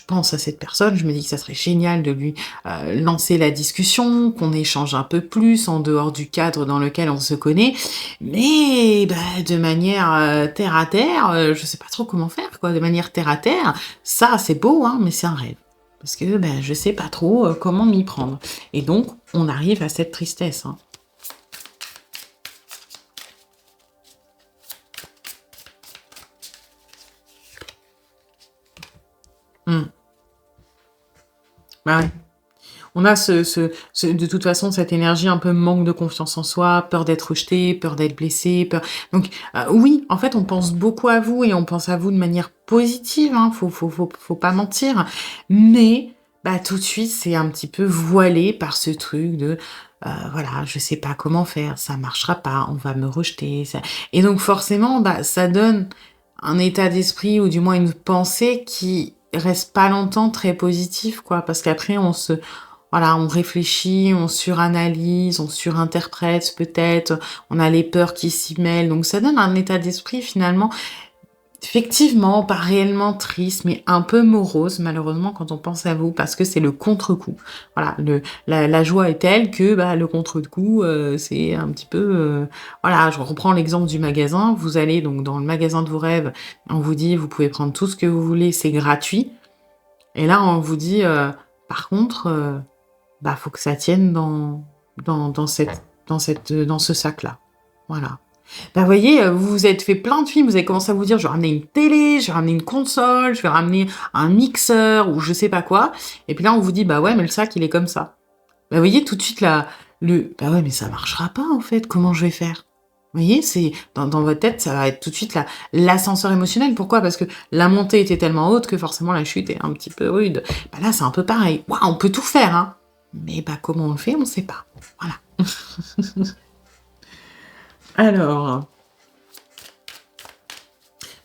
pense à cette personne, je me dis que ça serait génial de lui, lancer la discussion, qu'on échange un peu plus en dehors du cadre dans lequel on se connaît». Mais bah, de manière, terre à terre, je sais pas trop comment faire quoi, de manière terre à terre, ça c'est beau, hein, mais c'est un rêve. Parce que, ben, je sais pas trop, comment m'y prendre et donc on arrive à cette tristesse, hein. Mmh. Bah, ouais. On a ce de toute façon, cette énergie un peu manque de confiance en soi, peur d'être rejeté, peur d'être blessé, peur donc oui, en fait, on pense beaucoup à vous et on pense à vous de manière positive, hein, faut pas mentir. Mais bah, tout de suite, c'est un petit peu voilé par ce truc de, voilà, je sais pas comment faire, ça marchera pas, on va me rejeter, ça et donc forcément, bah, ça donne un état d'esprit ou du moins une pensée qui reste pas longtemps très positif, quoi. Parce qu'après on se voilà, on réfléchit, on suranalyse, on surinterprète peut-être, on a les peurs qui s'y mêlent, donc ça donne un état d'esprit finalement, effectivement, pas réellement triste, mais un peu morose malheureusement quand on pense à vous, parce que c'est le contre-coup. Voilà, la joie est telle que, bah, le contre-coup, c'est un petit peu, voilà, je reprends l'exemple du magasin, vous allez donc dans le magasin de vos rêves, on vous dit: «Vous pouvez prendre tout ce que vous voulez, c'est gratuit» et là on vous dit, «Par contre, bah, faut que ça tienne dans ce sac-là». Voilà. Bah, vous voyez, vous vous êtes fait plein de films, vous avez commencé à vous dire: «Je vais ramener une télé, je vais ramener une console, je vais ramener un mixeur» ou je sais pas quoi et puis là, on vous dit: «Bah, ouais, mais le sac, il est comme ça». Bah, vous voyez tout de suite là, «Bah, ouais, mais ça marchera pas en fait, comment je vais faire?» Vous voyez, c'est dans votre tête, ça va être tout de suite l'ascenseur émotionnel. Pourquoi? Parce que la montée était tellement haute que forcément la chute est un petit peu rude. Bah, là, c'est un peu pareil. Waouh, on peut tout faire, hein, mais bah, comment on le fait, on ne sait pas. Voilà. Alors,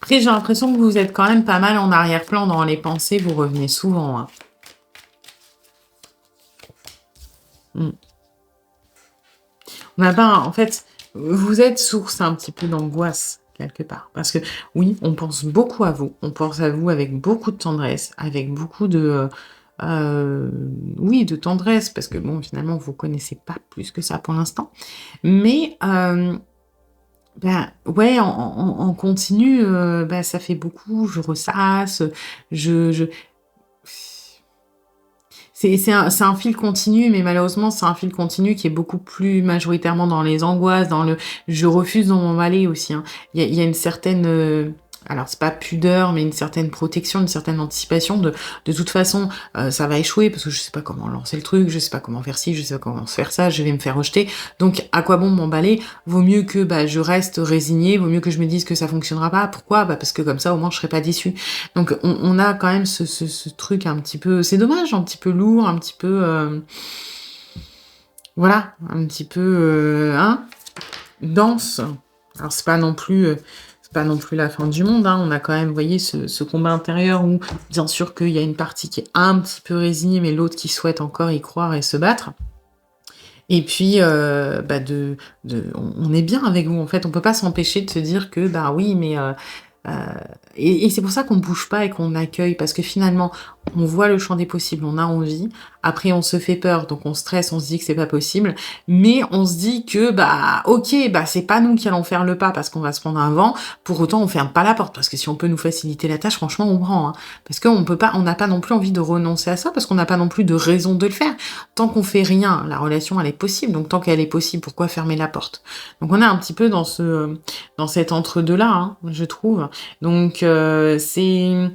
après, j'ai l'impression que vous êtes quand même pas mal en arrière-plan dans les pensées, vous revenez souvent, hein. Mmh. On n'a pas en fait, vous êtes source un petit peu d'angoisse, quelque part. Parce que oui, on pense beaucoup à vous, on pense à vous avec beaucoup de tendresse, avec beaucoup de, oui, de tendresse, parce que bon, finalement, vous connaissez pas plus que ça pour l'instant. Mais, bah, ouais, en continu, bah, ça fait beaucoup, je ressasse, je c'est un fil continu, mais malheureusement, c'est un fil continu qui est beaucoup plus majoritairement dans les angoisses, dans le «je refuse» de m'emballer aussi, hein. Il y a une certaine, alors c'est pas pudeur, mais une certaine protection, une certaine anticipation de toute façon, ça va échouer parce que je sais pas comment lancer le truc, je sais pas comment faire ci, je sais pas comment faire ça, je vais me faire rejeter. Donc à quoi bon m'emballer? Vaut mieux que, bah, je reste résignée, vaut mieux que je me dise que ça fonctionnera pas. Pourquoi? Bah, parce que comme ça, au moins, je serai pas déçue. Donc on a quand même ce truc un petit peu c'est dommage, un petit peu lourd, un petit peu, voilà, un petit peu, hein, dense. Alors c'est pas non plus la fin du monde, hein. On a quand même, vous voyez, ce combat intérieur où bien sûr qu'il y a une partie qui est un petit peu résignée, mais l'autre qui souhaite encore y croire et se battre. Et puis, bah, on est bien avec vous, en fait. On peut pas s'empêcher de se dire que, bah, oui, mais Heu et c'est pour ça qu'on bouge pas et qu'on accueille parce que finalement, on voit le champ des possibles, on a envie. Après, on se fait peur, donc on stresse, on se dit que c'est pas possible. Mais on se dit que, bah, OK, bah, c'est pas nous qui allons faire le pas parce qu'on va se prendre un vent. Pour autant, on ferme pas la porte parce que si on peut nous faciliter la tâche, franchement, on prend, hein. Parce qu'on peut pas on n'a pas non plus envie de renoncer à ça parce qu'on n'a pas non plus de raison de le faire. Tant qu'on fait rien, la relation, elle est possible. Donc tant qu'elle est possible, pourquoi fermer la porte? Donc on est un petit peu dans cet entre-deux-là, hein, je trouve. Donc c'est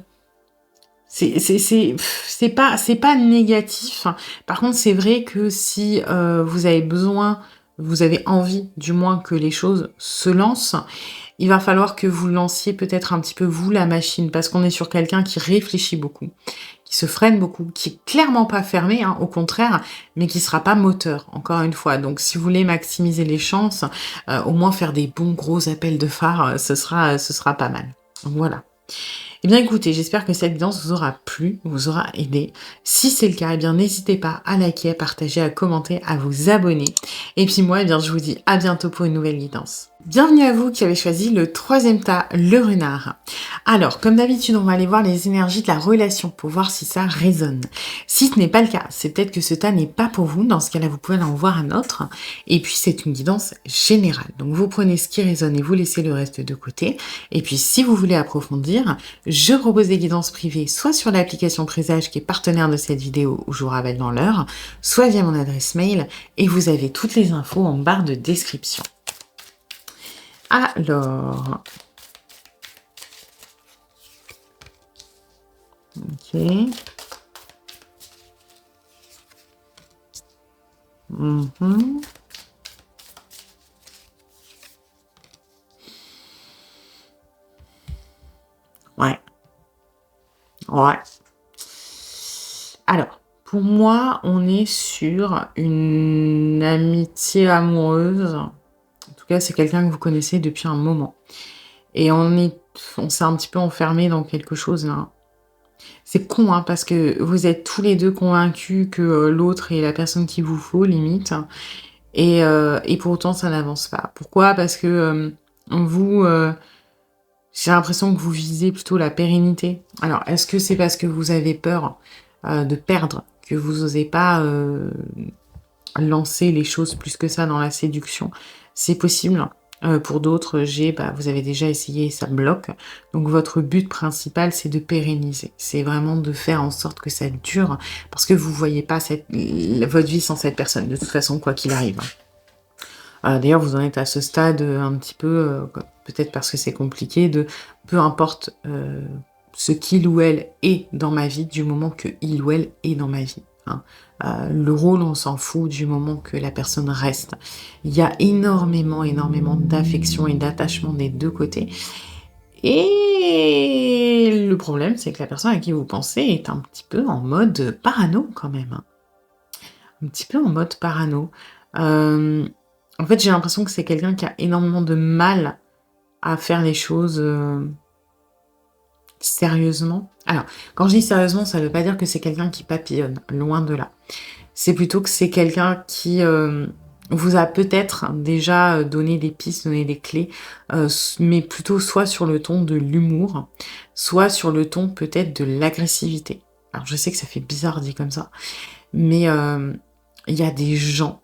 pas négatif. Par contre, c'est vrai que si, vous avez besoin, vous avez envie du moins que les choses se lancent, il va falloir que vous lanciez peut-être un petit peu vous la machine, parce qu'on est sur quelqu'un qui réfléchit beaucoup, qui se freine beaucoup, qui est clairement pas fermé, hein, au contraire, mais qui sera pas moteur, encore une fois. Donc si vous voulez maximiser les chances, au moins faire des bons gros appels de phare, ce sera pas mal. Voilà. Eh bien écoutez, j'espère que cette guidance vous aura plu, vous aura aidé. Si c'est le cas, eh bien n'hésitez pas à liker, à partager, à commenter, à vous abonner. Et puis moi, eh bien je vous dis à bientôt pour une nouvelle guidance. Bienvenue à vous qui avez choisi le troisième tas, le renard. Alors, comme d'habitude, on va aller voir les énergies de la relation pour voir si ça résonne. Si ce n'est pas le cas, c'est peut-être que ce tas n'est pas pour vous. Dans ce cas-là, vous pouvez en voir un autre. Et puis, c'est une guidance générale. Donc, vous prenez ce qui résonne et vous laissez le reste de côté. Et puis, si vous voulez approfondir, je propose des guidances privées, soit sur l'application Présage qui est partenaire de cette vidéo où je vous rappelle dans l'heure, soit via mon adresse mail. Et vous avez toutes les infos en barre de description. Alors, ok. Mhm. Ouais, ouais. Alors, pour moi, on est sur une amitié amoureuse. En tout cas, c'est quelqu'un que vous connaissez depuis un moment. Et on s'est un petit peu enfermé dans quelque chose là. C'est con, hein, parce que vous êtes tous les deux convaincus que l'autre est la personne qu'il vous faut, limite. Et pour autant, ça n'avance pas. Pourquoi? Parce que vous, j'ai l'impression que vous visez plutôt la pérennité. Alors, est-ce que c'est parce que vous avez peur de perdre, que vous osez pas lancer les choses plus que ça dans la séduction? C'est possible. Pour d'autres, bah, vous avez déjà essayé et ça bloque. Donc votre but principal, c'est de pérenniser. C'est vraiment de faire en sorte que ça dure, parce que vous voyez pas votre vie sans cette personne, de toute façon, quoi qu'il arrive. D'ailleurs, vous en êtes à ce stade un petit peu, peut-être parce que c'est compliqué, de peu importe ce qu'il ou elle est dans ma vie, du moment que il ou elle est dans ma vie. hein. Le rôle, on s'en fout du moment que la personne reste. Il y a énormément, énormément d'affection et d'attachement des 2 côtés et le problème, c'est que la personne à qui vous pensez est un petit peu en mode parano quand même, hein. Un petit peu en mode parano. Hem, En fait, j'ai l'impression que c'est quelqu'un qui a énormément de mal à faire les choses, sérieusement. Alors, quand je dis sérieusement, ça veut pas dire que c'est quelqu'un qui papillonne, loin de là. C'est plutôt que c'est quelqu'un qui, vous a peut-être déjà, donné des pistes, donné des clés, mais plutôt soit sur le ton de l'humour, soit sur le ton peut-être de l'agressivité. Alors je sais que ça fait bizarre dit comme ça, mais il y a des gens,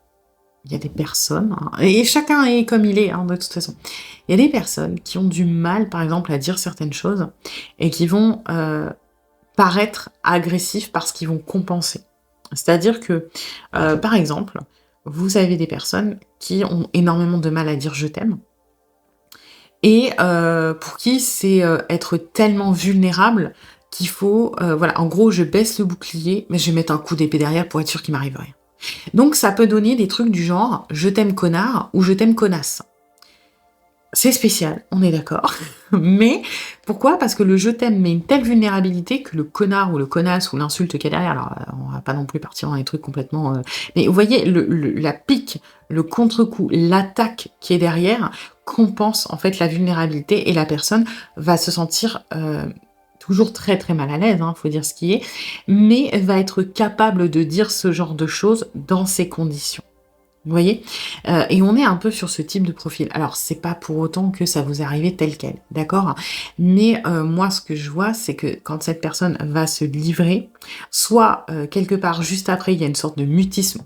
il y a des personnes, hein, et chacun est comme il est, hein, de toute façon. Il y a des personnes qui ont du mal, par exemple, à dire certaines choses et qui vont, paraître agressifs parce qu'ils vont compenser. C'est-à-dire que, par exemple, vous avez des personnes qui ont énormément de mal à dire «je t'aime» et pour qui c'est, être tellement vulnérable qu'il faut, voilà, en gros, je baisse le bouclier, mais je vais mettre un coup d'épée derrière pour être sûr qu'il m'arrive rien. Donc ça peut donner des trucs du genre: «Je t'aime connard» ou «Je t'aime connasse». C'est spécial, on est d'accord. Mais pourquoi? Parce que le «je t'aime» met une telle vulnérabilité que le connard ou le connasse ou l'insulte qu'il y a derrière, alors, on va pas non plus partir dans des trucs complètement, mais vous voyez la pique, le contre-coup, l'attaque qui est derrière compense en fait la vulnérabilité et la personne va se sentir, toujours très, très mal à l'aise, hein, faut dire ce qui est, mais va être capable de dire ce genre de choses dans ces conditions. Vous voyez? Et on est un peu sur ce type de profil. Alors, c'est pas pour autant que ça vous est arrivé tel quel, d'accord? Mais, moi, ce que je vois, c'est que quand cette personne va se livrer, soit, quelque part juste après, il y a une sorte de mutisme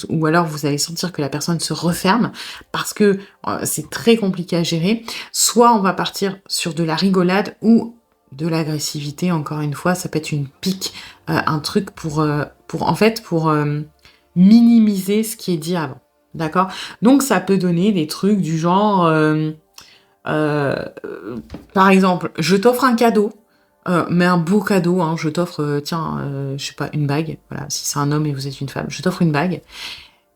ou alors vous allez sentir que la personne se referme parce que, c'est très compliqué à gérer, soit on va partir sur de la rigolade ou de l'agressivité, encore une fois, ça peut être une pique, un truc pour en fait, minimiser ce qui est dit avant. D'accord? Donc ça peut donner des trucs du genre, heu, par exemple: «Je t'offre un cadeau», mais un beau cadeau, hein. «Je t'offre, tiens, je sais pas, une bague», voilà, si c'est un homme et vous êtes une femme, «Je t'offre une bague»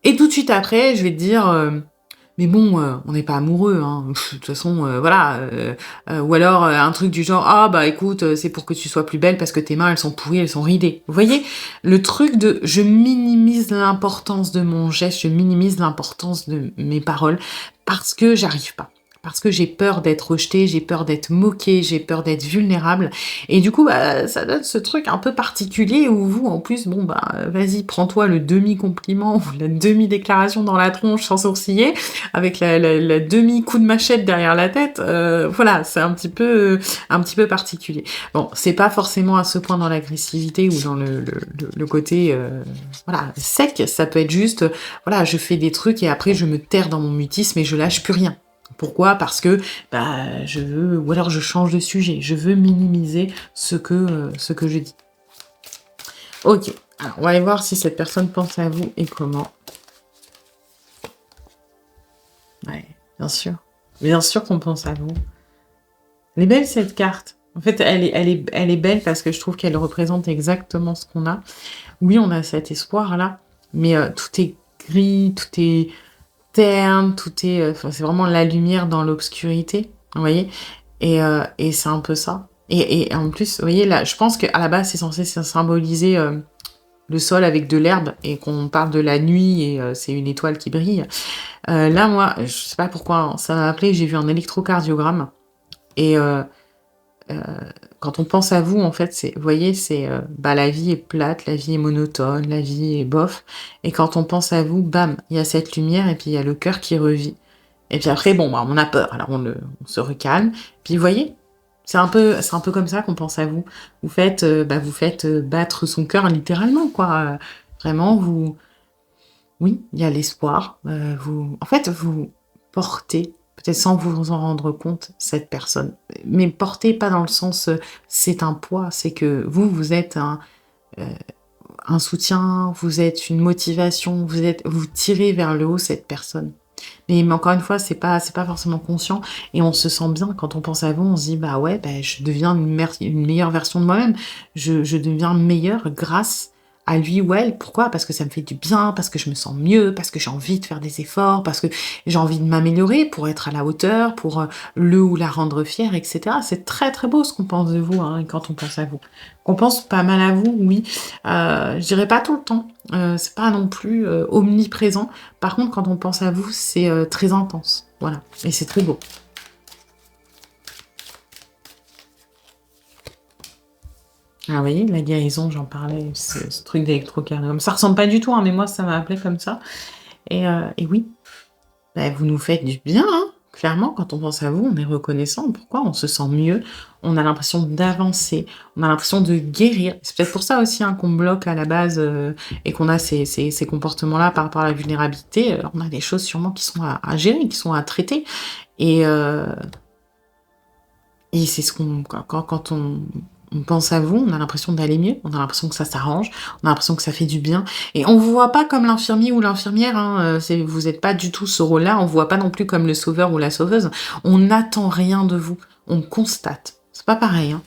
et tout de suite après, je vais te dire, «Mais bon, on n'est pas amoureux, hein, de toute façon, voilà», ou alors, un truc du genre: «Ah bah écoute, c'est pour que tu sois plus belle parce que tes mains, elles sont pourries, elles sont ridées». Vous voyez? Le truc de je minimise l'importance de mon geste, je minimise l'importance de mes paroles parce que j'arrive pas. Parce que j'ai peur d'être rejetée, j'ai peur d'être moquée, j'ai peur d'être vulnérable et du coup, bah, ça donne ce truc un peu particulier où vous, en plus, bon, bah, vas-y, prends-toi le demi-compliment ou la demi-déclaration dans la tronche sans sourciller avec la demi-coup de machette derrière la tête, voilà, c'est un petit peu particulier. Bon, c'est pas forcément à ce point dans l'agressivité ou dans le côté, voilà, sec, ça peut être juste, voilà, je fais des trucs et après je me terre dans mon mutisme et je lâche plus rien. Pourquoi? Parce que, bah, je veux ou alors je change de sujet, je veux minimiser ce que je dis. OK, alors on va aller voir si cette personne pense à vous et comment. Ouais, bien sûr. Bien sûr qu'on pense à vous. Elle est belle cette carte. En fait, elle est belle parce que je trouve qu'elle représente exactement ce qu'on a. Oui, on a cet espoir-là, mais tout est gris, tout est terne, tout est, enfin, c'est vraiment la lumière dans l'obscurité, vous voyez? Et c'est un peu ça. Et en plus, vous voyez, là, je pense qu'à la base, c'est censé symboliser, le sol avec de l'herbe et qu'on parle de la nuit et c'est une étoile qui brille. Là, moi, je sais pas pourquoi, hein, ça m'a appelé, j'ai vu un électrocardiogramme et heu, quand on pense à vous, en fait, c'est vous voyez, c'est, bah, la vie est plate, la vie est monotone, la vie est bof et quand on pense à vous, bam, il y a cette lumière et puis il y a le cœur qui revit et puis après, bon, bah, on a peur, alors on se recalme. Puis vous voyez, c'est un peu comme ça qu'on pense à vous. Vous faites, battre son cœur littéralement, quoi, vraiment vous oui, il y a l'espoir, vous en fait, vous portez, peut-être sans vous en rendre compte, cette personne. Mais porter pas dans le sens, c'est un poids, c'est que vous, vous êtes heu, un soutien, vous êtes une motivation, vous tirez vers le haut cette personne. Mais encore une fois, c'est pas forcément conscient et on se sent bien quand on pense à vous, on se dit: «Bah ouais, bah, je deviens une meilleure version de moi-même. Je deviens meilleure grâce à lui ou elle. Pourquoi? Parce que ça me fait du bien, parce que je me sens mieux, parce que j'ai envie de faire des efforts, parce que j'ai envie de m'améliorer pour être à la hauteur, pour le ou la rendre fier, etc. C'est très très beau ce qu'on pense de vous, hein, quand on pense à vous. On pense pas mal à vous, oui. Je dirais pas tout le temps. C'est pas non plus omniprésent. Par contre, quand on pense à vous, c'est très intense. Voilà. Et c'est très beau. Ah, vous voyez, la guérison, j'en parlais, ce truc d'électrocardiogramme. Ça ressemble pas du tout, hein, mais moi, ça m'a appelé comme ça. Et oui, bah, vous nous faites du bien, hein. Clairement, quand on pense à vous, on est reconnaissant. Pourquoi? On se sent mieux, on a l'impression d'avancer, on a l'impression de guérir. C'est peut-être pour ça aussi, hein, qu'on bloque à la base et qu'on a ces comportements-là par rapport à la vulnérabilité. On a des choses sûrement qui sont à gérer, qui sont à traiter. Et, euh, et c'est ce qu'on... Quand on pense à vous, on a l'impression d'aller mieux, on a l'impression que ça s'arrange, on a l'impression que ça fait du bien. Et on vous voit pas comme l'infirmier ou l'infirmière, hein, vous n'êtes pas du tout ce rôle-là, on vous voit pas non plus comme le sauveur ou la sauveuse. On n'attend rien de vous, on constate. C'est pas pareil, hein.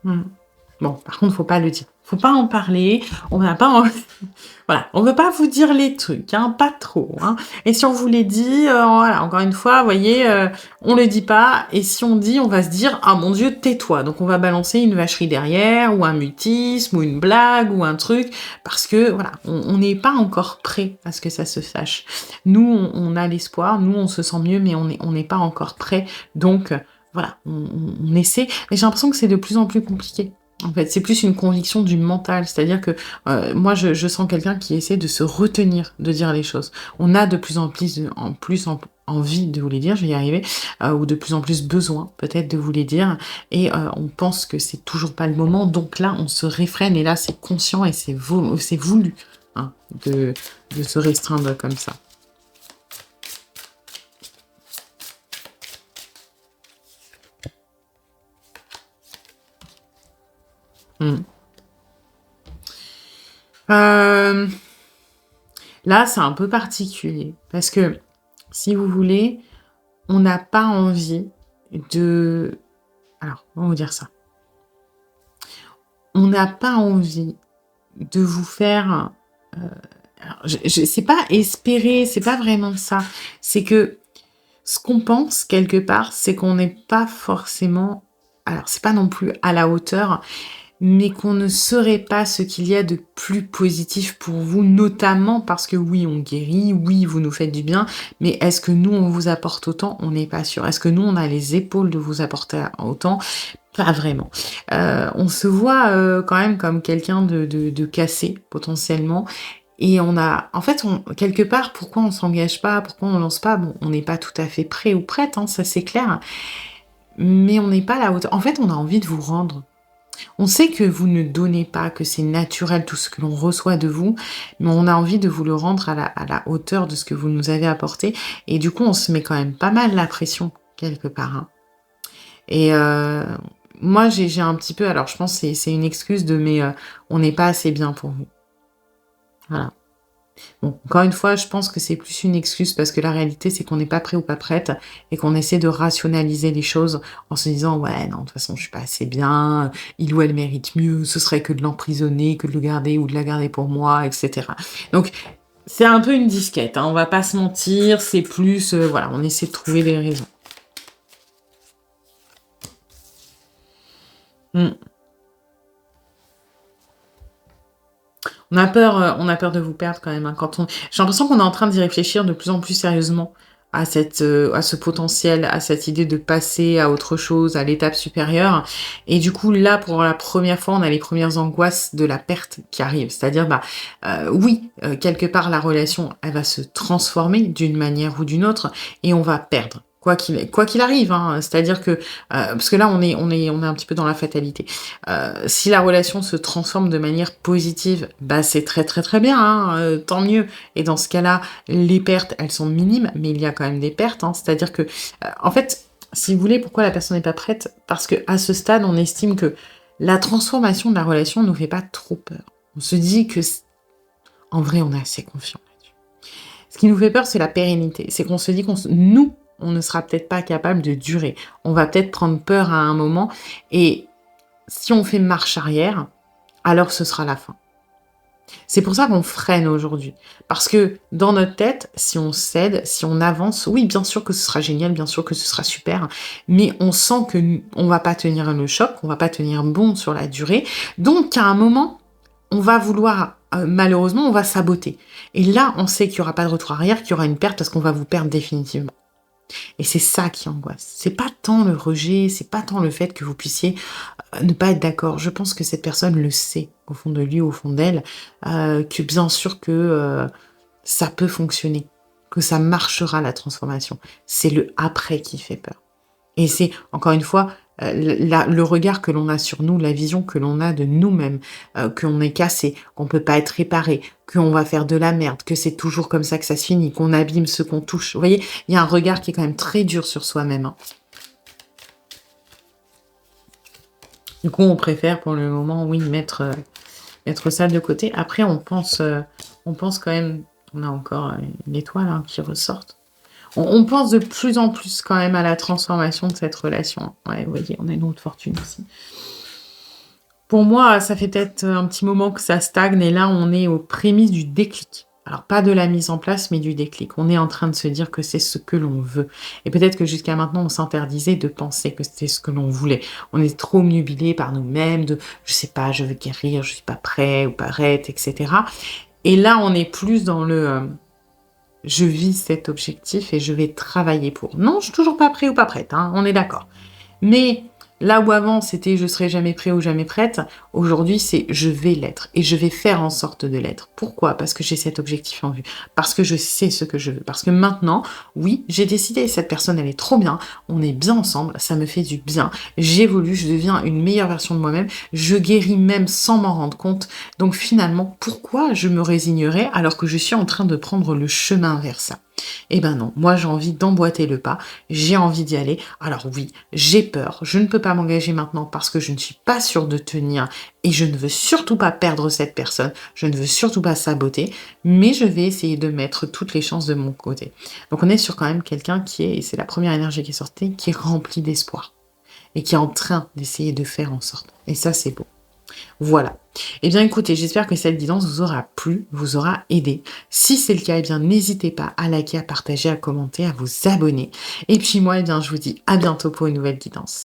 Hmm. Bon, par contre, faut pas le dire. Faut pas en parler. On n'a pas en... Voilà, on veut pas vous dire les trucs, hein, pas trop, hein. Et si on vous les dit, voilà, encore une fois, vous voyez, on le dit pas. Et si on dit, on va se dire, ah mon Dieu, tais-toi. Donc on va balancer une vacherie derrière, ou un mutisme, ou une blague, ou un truc, parce que voilà, on n'est pas encore prêt à ce que ça se sache. Nous, on a l'espoir, nous, on se sent mieux, mais on n'est pas encore prêt. Donc voilà, on essaie. Mais j'ai l'impression que c'est de plus en plus compliqué. En fait, c'est plus une conviction du mental, c'est-à-dire que moi, je sens quelqu'un qui essaie de se retenir de dire les choses. On a de plus en plus envie de vous les dire, je vais y arriver, ou de plus en plus besoin peut-être de vous les dire, et on pense que c'est toujours pas le moment, donc là, on se réfrène, et là, c'est conscient et c'est voulu, hein, de se restreindre comme ça. Mm. Euh, Là, c'est un peu particulier, parce que, si vous voulez, on n'a pas envie de... Alors, comment vous dire ça? On n'a pas envie de vous faire... alors, c'est pas espérer, c'est pas vraiment ça. C'est que ce qu'on pense, quelque part, c'est qu'on n'est pas forcément... Alors, c'est pas non plus à la hauteur, mais qu'on ne saurait pas ce qu'il y a de plus positif pour vous, notamment parce que oui, on guérit, oui, vous nous faites du bien, mais est-ce que nous, on vous apporte autant? On n'est pas sûr. Est-ce que nous, on a les épaules de vous apporter autant? Pas vraiment. On se voit quand même comme quelqu'un de cassé, potentiellement. Et on a, en fait, quelque part, pourquoi on s'engage pas, pourquoi on lance pas? Bon, on n'est pas tout à fait prêt ou prête, hein, ça c'est clair, mais on n'est pas à la hauteur. En fait, on a envie de vous rendre. On sait que vous ne donnez pas, que c'est naturel tout ce que l'on reçoit de vous, mais on a envie de vous le rendre à la hauteur de ce que vous nous avez apporté. Et du coup, on se met quand même pas mal la pression, quelque part, hein. Et moi, j'ai un petit peu... Alors, je pense que c'est une excuse mais on n'est pas assez bien pour vous. Voilà. Bon, encore une fois, je pense que c'est plus une excuse parce que la réalité, c'est qu'on n'est pas prêt ou pas prête et qu'on essaie de rationaliser les choses en se disant ouais, non, de toute façon, je suis pas assez bien, il ou elle mérite mieux, ce serait que de l'emprisonner, que de le garder ou de la garder pour moi, etc. Donc, c'est un peu une disquette, hein, on va pas se mentir, c'est plus, voilà, on essaie de trouver des raisons. Mm. On a peur de vous perdre quand même, hein, j'ai l'impression qu'on est en train d'y réfléchir de plus en plus sérieusement à à ce potentiel, à cette idée de passer à autre chose, à l'étape supérieure. Et du coup, là, pour la première fois, on a les premières angoisses de la perte qui arrivent. C'est-à-dire, oui, quelque part, la relation, elle va se transformer d'une manière ou d'une autre, et on va perdre. Quoi qu'il arrive, hein. C'est-à-dire que, parce que là, on est un petit peu dans la fatalité. Si la relation se transforme de manière positive, c'est très très très bien, hein, tant mieux. Et dans ce cas-là, les pertes, elles sont minimes, mais il y a quand même des pertes, hein. C'est-à-dire que, en fait, si vous voulez, pourquoi la personne n'est pas prête? Parce que à ce stade, on estime que la transformation de la relation ne nous fait pas trop peur. On se dit que, en vrai, on est assez confiant là-dessus. Ce qui nous fait peur, c'est la pérennité. C'est qu'on se dit nous, on ne sera peut-être pas capable de durer. On va peut-être prendre peur à un moment et si on fait marche arrière, alors ce sera la fin. C'est pour ça qu'on freine aujourd'hui. Parce que dans notre tête, si on cède, si on avance, oui, bien sûr que ce sera génial, bien sûr que ce sera super, mais on sent que on va pas tenir le choc, on va pas tenir bon sur la durée. Donc, à un moment, on va vouloir, malheureusement, on va saboter. Et là, on sait qu'il y aura pas de retour arrière, qu'il y aura une perte parce qu'on va vous perdre définitivement. Et c'est ça qui angoisse. C'est pas tant le rejet, c'est pas tant le fait que vous puissiez ne pas être d'accord. Je pense que cette personne le sait, au fond de lui, au fond d'elle, que bien sûr que ça peut fonctionner, que ça marchera la transformation. C'est le après qui fait peur. Et c'est, encore une fois, le regard que l'on a sur nous, la vision que l'on a de nous-mêmes, qu'on est cassé, qu'on peut pas être réparé, qu'on va faire de la merde, que c'est toujours comme ça que ça se finit, qu'on abîme ce qu'on touche. Vous voyez, il y a un regard qui est quand même très dur sur soi-même, hein. Du coup, on préfère pour le moment, oui, mettre ça de côté. Après, on pense quand même, on a encore une étoile hein, qui ressort. On pense de plus en plus quand même à la transformation de cette relation. Ouais, vous voyez, on a une autre fortune ici. Pour moi, ça fait peut-être un petit moment que ça stagne et là, on est aux prémices du déclic. Alors, pas de la mise en place, mais du déclic. On est en train de se dire que c'est ce que l'on veut. Et peut-être que jusqu'à maintenant, on s'interdisait de penser que c'était ce que l'on voulait. On est trop obnubilé par nous-mêmes, de je sais pas, je veux guérir, je suis pas prêt ou pas prête, etc. Et là, on est plus dans le je vis cet objectif et je vais travailler pour. Non, je suis toujours pas prêt ou pas prête, hein, on est d'accord. Mais là où avant, c'était je serai jamais prêt ou jamais prête, aujourd'hui, c'est je vais l'être et je vais faire en sorte de l'être. Pourquoi? Parce que j'ai cet objectif en vue, parce que je sais ce que je veux, parce que maintenant, oui, j'ai décidé, cette personne, elle est trop bien, on est bien ensemble, ça me fait du bien, j'évolue, je deviens une meilleure version de moi-même, je guéris même sans m'en rendre compte. Donc finalement, pourquoi je me résignerais alors que je suis en train de prendre le chemin vers ça? Eh ben non, moi j'ai envie d'emboîter le pas, j'ai envie d'y aller. Alors oui, j'ai peur, je ne peux pas m'engager maintenant parce que je ne suis pas sûre de tenir et je ne veux surtout pas perdre cette personne, je ne veux surtout pas saboter, mais je vais essayer de mettre toutes les chances de mon côté. Donc on est sur quand même quelqu'un qui est, et c'est la première énergie qui est sortie, qui est rempli d'espoir et qui est en train d'essayer de faire en sorte. Et ça c'est beau. Voilà. Eh bien, écoutez, j'espère que cette guidance vous aura plu, vous aura aidé. Si c'est le cas, eh bien, n'hésitez pas à liker, à partager, à commenter, à vous abonner. Et puis moi, eh bien, je vous dis à bientôt pour une nouvelle guidance.